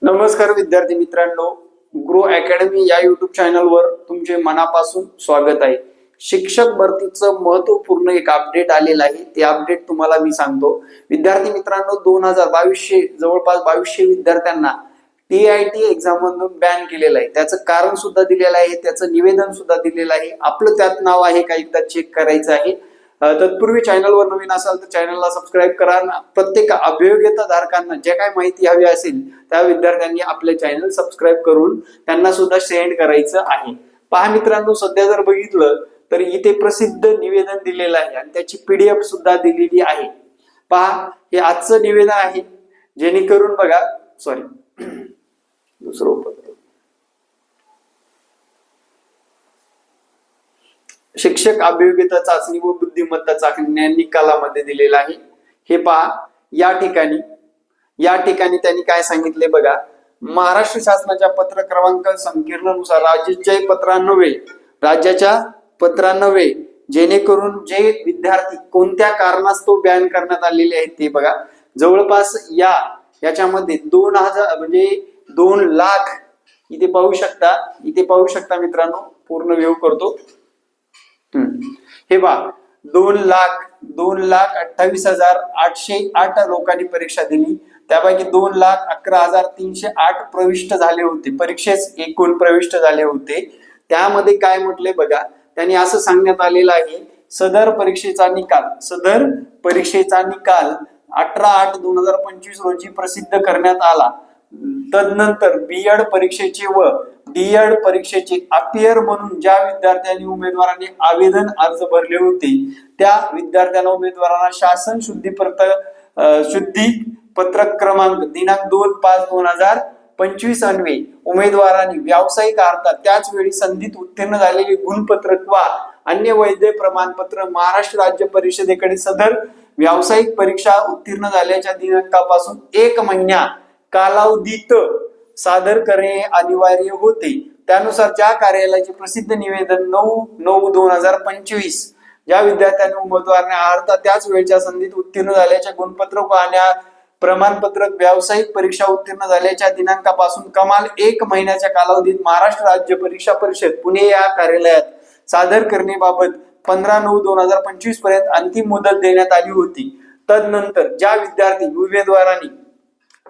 नमस्कार विद्यार्थी मित्रांनो, ग्रो अकॅडमी या युट्यूब चॅनलवर तुमचे मनापासून स्वागत आहे। शिक्षक भरतीचं महत्वपूर्ण एक अपडेट आलेलं आहे। ते अपडेट तुम्हाला मी सांगतो। विद्यार्थी मित्रांनो, 2022 जवळपास 2200 विद्यार्थ्यांना TIT एक्झाम मधून बॅन केलेलं आहे। त्याचं कारण सुद्धा दिलेलं आहे, त्याचं निवेदन सुद्धा दिलेलं आहे। आपलं त्यात नाव आहे का एकदा चेक करायचं आहे। तत्पूर्वी चॅनलवर नवीन असाल तर चॅनलला सबस्क्राईब करा। प्रत्येक अभियोग्यता धारकांना जे काही माहिती हवी असेल त्या विद्यार्थ्यांनी आपले चॅनल सबस्क्राईब करून त्यांना सुद्धा सेंड करायचं आहे। पहा मित्रांनो, सध्या जर बघितलं तर इथे प्रसिद्ध निवेदन दिलेलं आहे आणि त्याची PDF सुद्धा दिलेली आहे। पहा, हे आजचं निवेदन आहे, जेणेकरून बघा दुसरं शिक्षक अभियोग्यता चाचणी व बुद्धिमत्ता चाचणी निकालामध्ये दिलेला आहे। हे पहा, या ठिकाणी त्यांनी काय सांगितले बघा। महाराष्ट्र शासनाच्या पत्र क्रमांक संकीर्णानुसार राज्याच्या पत्रान्वये जेणेकरून जे विद्यार्थी कोणत्या कारणास्तव बॅन करण्यात आलेले आहेत ते बघा। जवळपास याच्यामध्ये 2000 म्हणजे 2 लाख इथे पाहू शकता मित्रांनो, पूर्ण व्ह्यू करतो। हे पहा, 2,28,808 लोकांनी परीक्षा दिली। त्यापैकी 2,11,308 प्रविष्ट झाले होते, परीक्षेस एकूण प्रविष्ट झाले होते। त्यामध्ये काय म्हटले बघा, त्यांनी असं सांगण्यात आलेलं आहे, सदर परीक्षेचा निकाल 18/8/2025 रोजी प्रसिद्ध करण्यात आला। तदनंतर बीएड परीक्षेचे व डीएड परीक्षेचे अपियर म्हणून ज्या विद्यार्थ्यांनी उमेदवारांनी आवेदन अर्ज भरले होते त्या विद्यार्थ्यांना उमेदवारांना शासन शुद्धी पत्रक क्रमांक दिनांक 2/5/2025 अन्वये उमेदवारांनी व्यावसायिक अर्थात त्याच वेळी संधीत उत्तीर्ण झालेले गुणपत्रक वा अन्य वैध प्रमाणपत्र महाराष्ट्र राज्य परिषदेकडे सदर व्यावसायिक परीक्षा उत्तीर्ण झाल्याच्या दिनांकापासून 1 महिना कालावधीत सादर करणे अनिवार्य होते। त्यानुसार ज्या कार्यालयाचे प्रसिद्ध निवेदन 9/9/2025 ज्या विद्यार्थ्यांनी उमेदवारांना अर्थात त्याच वेळच्या संधीत उत्तीर्ण झाल्याच्या गुणपत्रक आणि प्रमाणपत्रक व्यावसायिक परीक्षा उत्तीर्ण झाल्याच्या दिनांकापासून कमाल 1 महिन्याच्या कालावधीत महाराष्ट्र राज्य परीक्षा परिषद पुणे या कार्यालयात सादर करण्याबाबत 15/9/2025 पर्यंत अंतिम मुदत देण्यात आली होती। तदनंतर ज्या विद्यार्थी उमेदवारांनी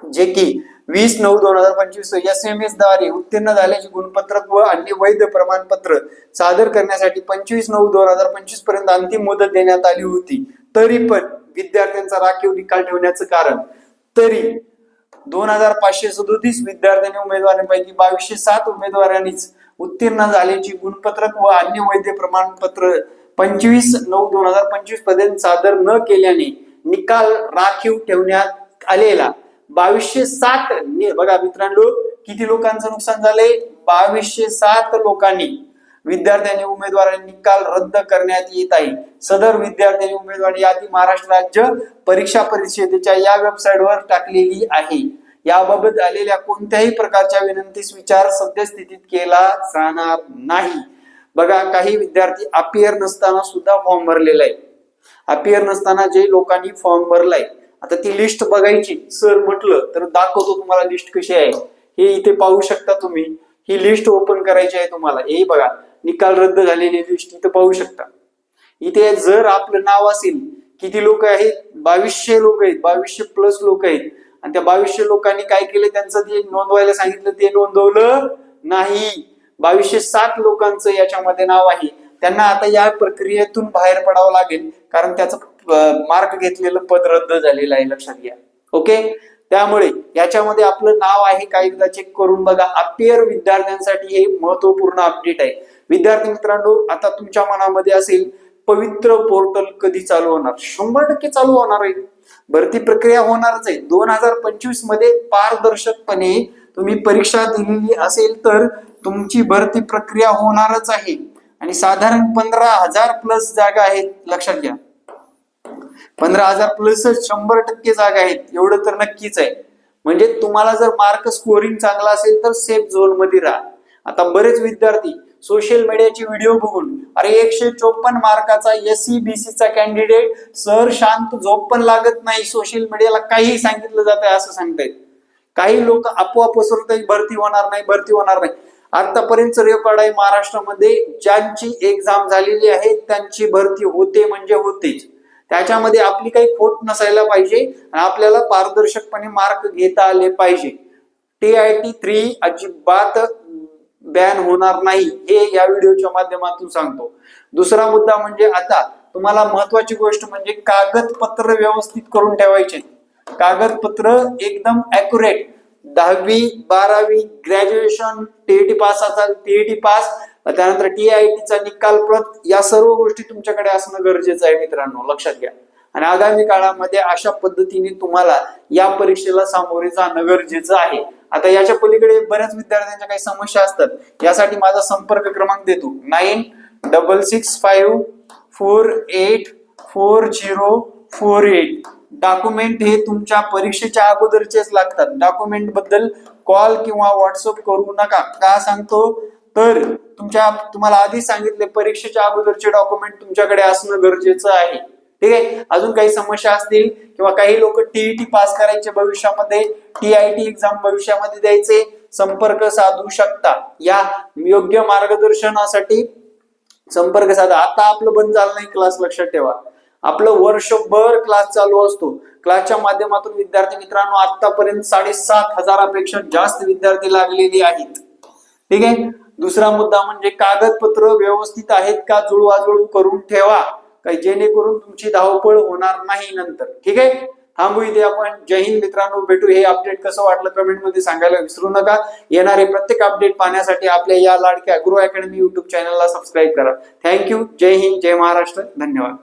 जे की 20/9/2025 SMS द्वारे उत्तीर्ण झाल्याचे गुणपत्रक व अन्य वैध प्रमाणपत्र सादर करण्यासाठी 25/9/2025 पर्यंत अंतिम मुदत देण्यात आली होती। तरी पण विद्यार्थ्यांचा राखीव निकाल ठेवण्याचं कारण, तरी 2,537 विद्यार्थ्यांनी उमेदवारांपैकी 2,207 उमेदवारांनीच उत्तीर्ण झाल्याची गुणपत्रक व अन्य वैध प्रमाणपत्र 25/9/2025 पर्यंत सादर न केल्याने निकाल राखीव ठेवण्यात आलेला 2,207 बघा मित्रांनो, किती लोकांचं नुकसान झालंय? 2,207 लोकांनी विद्यार्थ्यांनी उमेदवारांनी निकाल रद्द करण्यात येत आहे। सदर विद्यार्थ्यांनी उमेदवारी यादी महाराष्ट्र राज्य परीक्षा परिषदेच्या या वेबसाईटवर टाकलेली आहे। याबाबत आलेल्या कोणत्याही प्रकारच्या विनंतीस विचार सद्यस्थितीत केला जाणार नाही। बघा, काही विद्यार्थी अपियर नसताना सुद्धा फॉर्म भरलेला आहे। अपियर नसताना जे लोकांनी फॉर्म भरलाय, आता ती लिस्ट बघायची सर म्हटलं तर दाखवतो तुम्हाला लिस्ट कशी आहे। हे इथे पाहू शकता तुम्ही, ही लिस्ट ओपन करायची आहे तुम्हाला। हे बघा, निकाल रद्द झालेली लिस्ट इथे पाहू शकता। इथे जर आपलं नाव असेल, किती लोक आहेत? 2,200 लोक आहेत, 2,200+ लोक आहेत। आणि त्या 2,200 लोकांनी काय केले, त्यांचं ते नोंदवायला सांगितलं, ते नोंदवलं नाही। 2,207 लोकांचं याच्यामध्ये नाव आहे। त्यांना आता या प्रक्रियेतून बाहेर पडावं लागेल, कारण त्याचं मार्क घेतलेलं पद रद्द झालेलं आहे, लक्षात घ्या। ओके, त्यामुळे याच्यामध्ये आपलं नाव आहे का एकदा चेक करून बघा। अपियर विद्यार्थ्यांसाठी हे महत्वपूर्ण अपडेट आहे। विद्यार्थी मित्रांनो, आता तुमच्या मनामध्ये असेल, पवित्र पोर्टल कधी चालू होणार? 100% चालू होणार आहे। भरती प्रक्रिया होणारच आहे। 2025 मध्ये पारदर्शकपणे तुम्ही परीक्षा दिलेली असेल तर तुमची भरती प्रक्रिया होणारच आहे। आणि साधारण 15,000+ जागा आहेत, लक्षात घ्या। 15,000+ 100% जागा आहेत, एवढं तर नक्कीच आहे। म्हणजे तुम्हाला जर मार्क स्कोरिंग चांगला असेल तर सेफ झोन मध्ये राहा। आता बरेच विद्यार्थी सोशल मीडियाची व्हिडिओ बघून, अरे 154 मार्काचा SC/BC चा कॅन्डिडेट सर, शांत झोप पण लागत नाही, सोशल मीडियाला काही सांगितलं जात आहे असं सांगतायत। काही लोक आपोआप पसरवतात भरती होणार नाही, भरती होणार नाही. आतापर्यंत रेकॉर्ड आहे महाराष्ट्रामध्ये, ज्यांची एक्झाम झालेली आहे त्यांची भरती होते म्हणजे होतेच. त्याच्यामध्ये आपली काही खोट नसायला पाहिजे आणि आपल्याला पारदर्शकपणे मार्क घेता आले पाहिजे. TIT 3 अजिबात बॅन होणार नाही, हे या व्हिडिओच्या माध्यमातून सांगतो. दुसरा मुद्दा म्हणजे आता तुम्हाला महत्वाची गोष्ट म्हणजे कागदपत्र व्यवस्थित करून ठेवायचे. कागदपत्र एकदम ॲक्युरेट, 10वी 12वी ग्रॅज्युएशन, TET पास असाल TET पास, त्यानंतर TIT चा निकाल प्रत, या सर्व गोष्टी तुमच्याकडे असणं गरजेचं आहे मित्रांनो, लक्षात घ्या. आणि आगामी काळामध्ये अशा पद्धतीने तुम्हाला या परीक्षेला सामोरे जाणं गरजेचं आहे. आता याच्या पलीकडे बऱ्याच विद्यार्थ्यांच्या काही समस्या असतात, यासाठी माझा संपर्क क्रमांक देतो 9665484048. डॉक्युमेंट हे तुमच्या परीक्षेच्या अगोदरचेच लागतात. डॉक्युमेंट बद्दल कॉल किंवा व्हॉट्सअप करू नका. का सांगतो तर तुम्हाला आधी सांगितले परीक्षेच्या अगोदरचे डॉक्युमेंट तुमच्याकडे असणं गरजेचं आहे. ठीक आहे. अजून काही समस्या असतील किंवा काही लोक TET पास करायचे भविष्यामध्ये, TIT एक्झाम भविष्यामध्ये द्यायचे, संपर्क साधू शकता. या योग्य मार्गदर्शनासाठी संपर्क साधा. आता आपलं बंद झालं नाही क्लास, लक्षात ठेवा. आपलं वर्षभर क्लास चालू असतो. क्लासच्या माध्यमातून विद्यार्थी मित्रांनो आतापर्यंत 7,500पेक्षा जास्त विद्यार्थी लागलेले आहेत. ठीक आहे. दुसरा मुद्दा म्हणजे कागदपत्र व्यवस्थित आहेत का जुळवाजुळव करून ठेवा, काही जेणेकरून तुमची धावपळ होणार नाही नंतर. ठीक आहे. थांबू इथे आपण. जय हिंद मित्रांनो. भेटू. हे अपडेट कसं वाटलं कमेंट मध्ये सांगायला विसरू नका. येणारे प्रत्येक अपडेट पाहण्यासाठी आपल्या या लाडक्या गुरु अकॅडमी युट्यूब चॅनलला सबस्क्राईब करा. थँक्यू. जय हिंद, जय महाराष्ट्र. धन्यवाद.